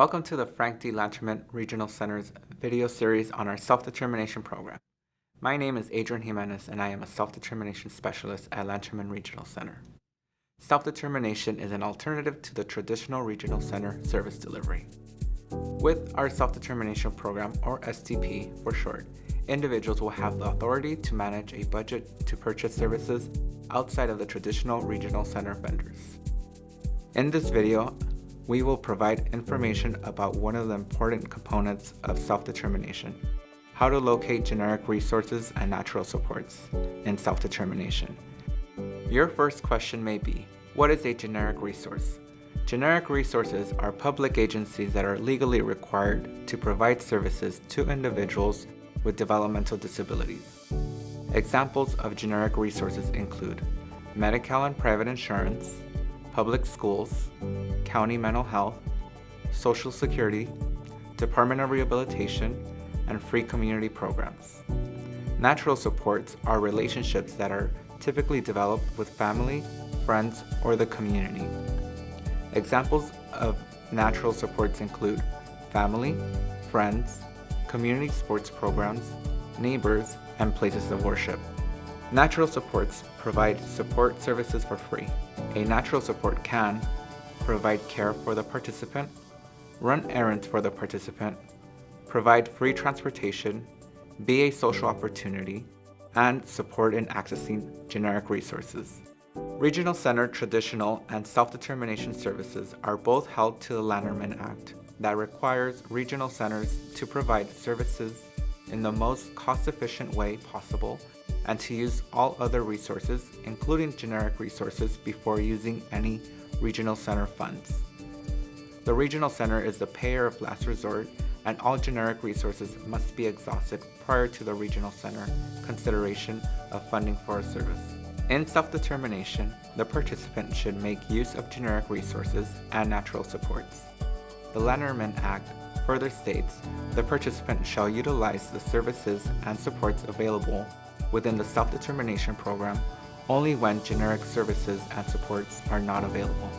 Welcome to the Frank D. Lanterman Regional Center's video series on our self-determination program. My name is Adrian Jimenez and I am a self-determination specialist at Lanterman Regional Center. Self-determination is an alternative to the traditional regional center service delivery. With our self-determination program, or STP for short, individuals will have the authority to manage a budget to purchase services outside of the traditional regional center vendors. In this video, we will provide information about one of the important components of self-determination: how to locate generic resources and natural supports in self-determination. Your first question may be, what is a generic resource? Generic resources are public agencies that are legally required to provide services to individuals with developmental disabilities. Examples of generic resources include Medi-Cal and private insurance, public schools, county mental health, Social Security, Department of Rehabilitation, and free community programs. Natural supports are relationships that are typically developed with family, friends, or the community. Examples of natural supports include family, friends, community sports programs, neighbors, and places of worship. Natural supports provide support services for free. A natural support can provide care for the participant, run errands for the participant, provide free transportation, be a social opportunity, and support in accessing generic resources. Regional Center traditional and self-determination services are both held to the Lanterman Act that requires regional centers to provide services in the most cost-efficient way possible and to use all other resources, including generic resources, before using any regional center funds. The regional center is the payer of last resort, and all generic resources must be exhausted prior to the regional center consideration of funding for a service. In self-determination, the participant should make use of generic resources and natural supports. The Lanterman Act further states the participant shall utilize the services and supports available within the self-determination program only when generic services and supports are not available.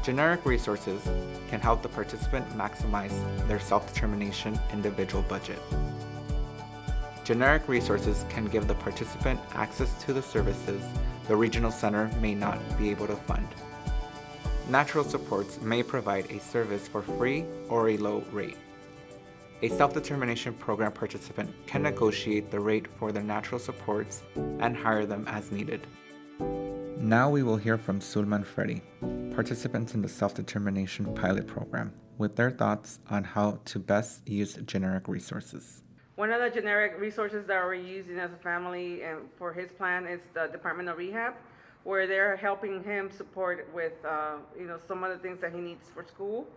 Generic resources can help the participant maximize their self-determination individual budget. Generic resources can give the participant access to the services the regional center may not be able to fund. Natural supports may provide a service for free or a low rate. A self-determination program participant can negotiate the rate for their natural supports and hire them as needed. Now we will hear from Sulma and Freddie, participants in the self-determination pilot program, with their thoughts on how to best use generic resources. One of the generic resources that we're using as a family and for his plan is the Department of Rehab, where they're helping him support with some of the things that he needs for school.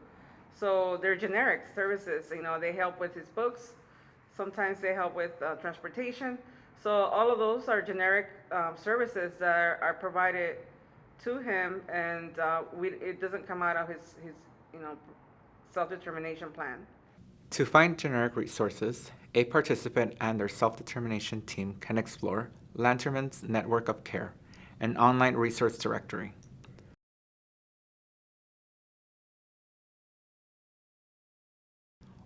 So they're generic services. They help with his books. Sometimes they help with transportation. So all of those are generic services that are provided to him, and it doesn't come out of his self-determination plan. To find generic resources, a participant and their self-determination team can explore Lanterman's Network of Care, an online resource directory.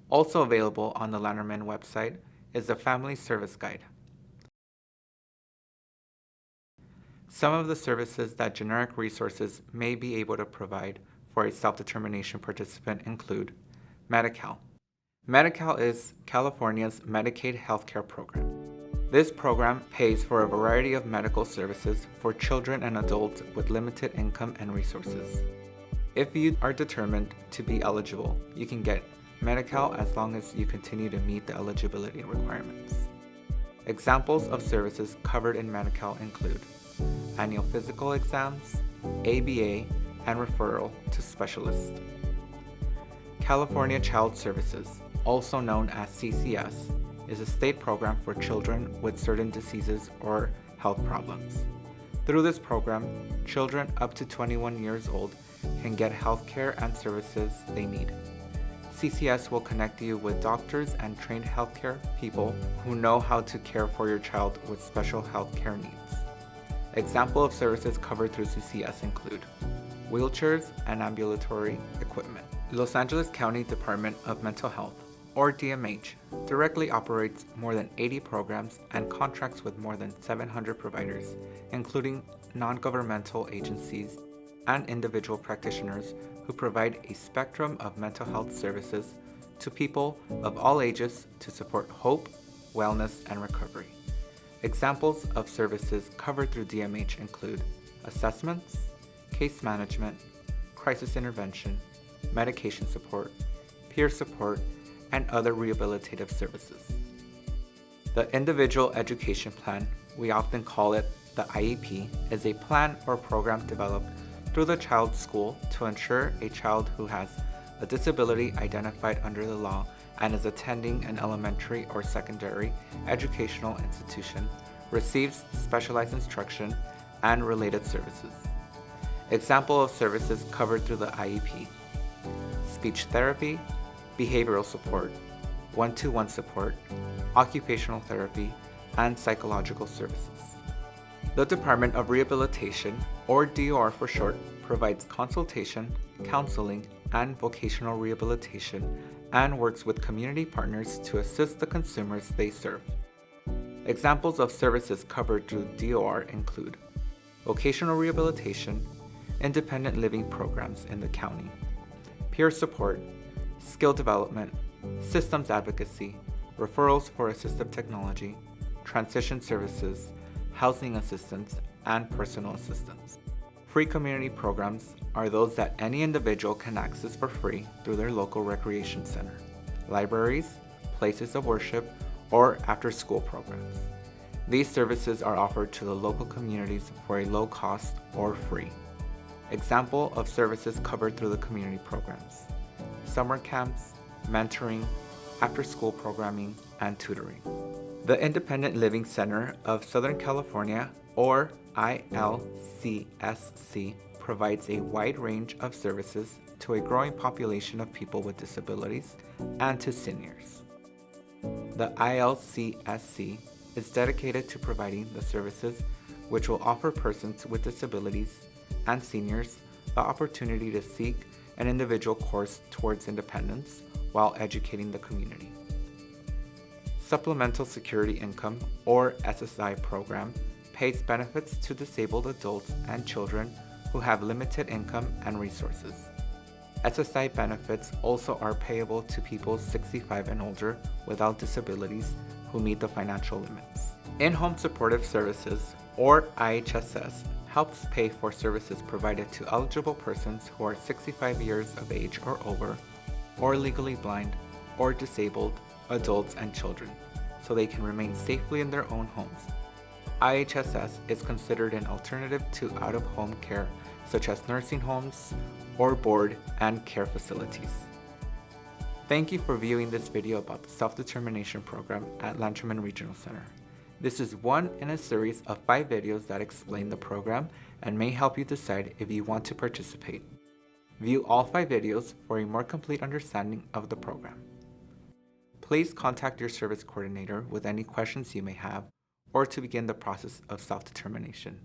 Also available on the Lanterman website is the Family Service Guide. Some of the services that generic resources may be able to provide for a self-determination participant include Medi-Cal. Medi-Cal is California's Medicaid healthcare program. This program pays for a variety of medical services for children and adults with limited income and resources. If you are determined to be eligible, you can get Medi-Cal as long as you continue to meet the eligibility requirements. Examples of services covered in Medi-Cal include annual physical exams, ABA, and referral to specialists. California Child Services, also known as CCS, is a state program for children with certain diseases or health problems. Through this program, children up to 21 years old can get health care and services they need. CCS will connect you with doctors and trained healthcare people who know how to care for your child with special healthcare needs. Examples of services covered through CCS include wheelchairs and ambulatory equipment. Los Angeles County Department of Mental Health, or DMH, directly operates more than 80 programs and contracts with more than 700 providers, including non-governmental agencies and individual practitioners who provide a spectrum of mental health services to people of all ages to support hope, wellness, and recovery. Examples of services covered through DMH include assessments, case management, crisis intervention, medication support, peer support, and other rehabilitative services. The Individual Education Plan, we often call it the IEP, is a plan or program developed through the child's school to ensure a child who has a disability identified under the law and is attending an elementary or secondary educational institution receives specialized instruction and related services. Example of services covered through the IEP: speech therapy, behavioral support, one-to-one support, occupational therapy, and psychological services. The Department of Rehabilitation, or DOR for short, provides consultation, counseling, and vocational rehabilitation, and works with community partners to assist the consumers they serve. Examples of services covered through DOR include vocational rehabilitation, independent living programs in the county, peer support, skill development, systems advocacy, referrals for assistive technology, transition services, housing assistance, and personal assistance. Free community programs are those that any individual can access for free through their local recreation center, libraries, places of worship, or after-school programs. These services are offered to the local communities for a low cost or free. Example of services covered through the community programs: summer camps, mentoring, after-school programming, and tutoring. The Independent Living Center of Southern California, or ILCSC, provides a wide range of services to a growing population of people with disabilities and to seniors. The ILCSC is dedicated to providing the services which will offer persons with disabilities and seniors the opportunity to seek an individual course towards independence while educating the community. Supplemental Security Income, or SSI program, pays benefits to disabled adults and children who have limited income and resources. SSI benefits also are payable to people 65 and older without disabilities who meet the financial limits. In-Home Supportive Services, or IHSS, helps pay for services provided to eligible persons who are 65 years of age or over, or legally blind or disabled adults and children, so they can remain safely in their own homes. IHSS is considered an alternative to out-of-home care, such as nursing homes or board and care facilities. Thank you for viewing this video about the Self-Determination Program at Lanterman Regional Center. This is one in a series of 5 videos that explain the program and may help you decide if you want to participate. View all 5 videos for a more complete understanding of the program. Please contact your service coordinator with any questions you may have or to begin the process of self-determination.